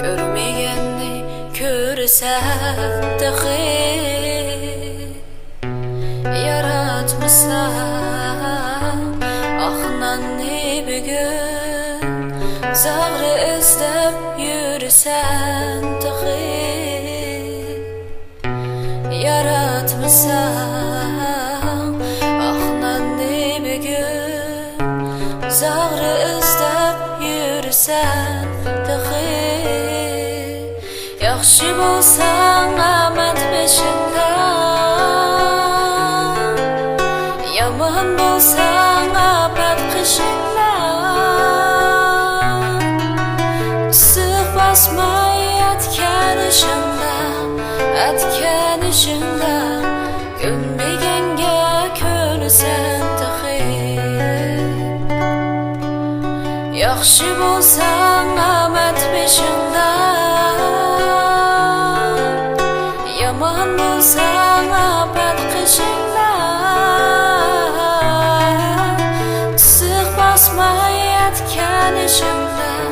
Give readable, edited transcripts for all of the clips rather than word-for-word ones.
Körmegenni körsen dahi yaratmışsan Ahnanni bugün Zağrı izlep yürüsen dahi Yaratmışsan Ahnanni bugün Zağrı izlep yürüsen dahi Yaxşı bolsan amat peşinden Yaman bolsan apat kışından Sık basmay etken işinde Gönmegenge könüsen dahi Yaxşı bolsan amat peşinden Yaman bolsan apat kışından Sık basmay etken işinde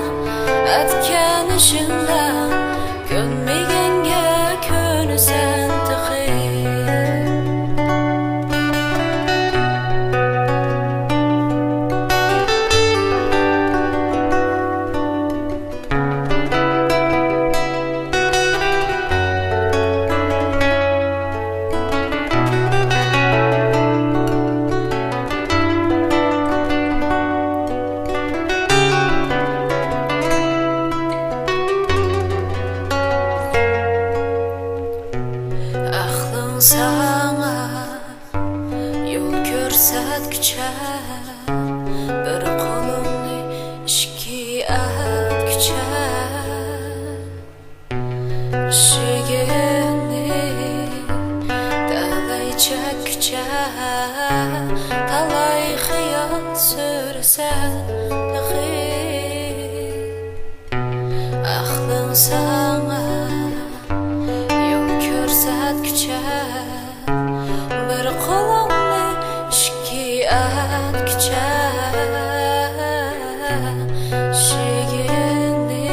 Gönmegenge könüsen dahi Sana yol görsətkicə Bir qolumni işki ətkicə İşigini dəlay çəkicə Talay xiyal sürsən dahi Axlın sana yol görsətkicə Bir qolumni ishki atkicə Ishigini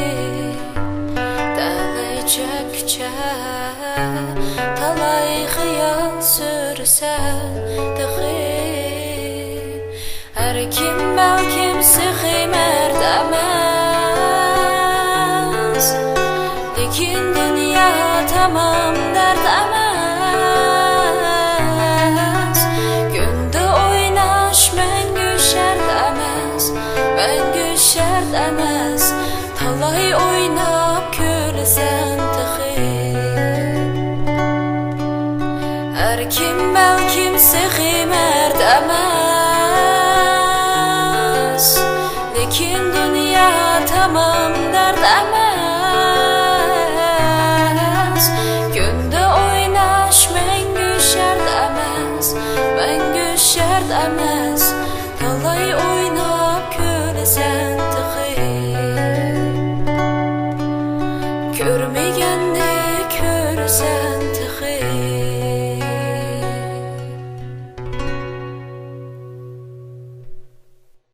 dəlay çəkicə Talay xiyal sürsən dahi Hər kim bəlkim sıxı mərd eməz Lekin dünya tamam dərd eməz Şərt eməz Talay oynab köləsən dahi Hər kim bəlkim sıxı mərd eməz Lekin dünya tamam dərd eməz Gündə oynaş məngü şərt eməz Məngü şərt eməz Talay oynab köləsən dahi Görme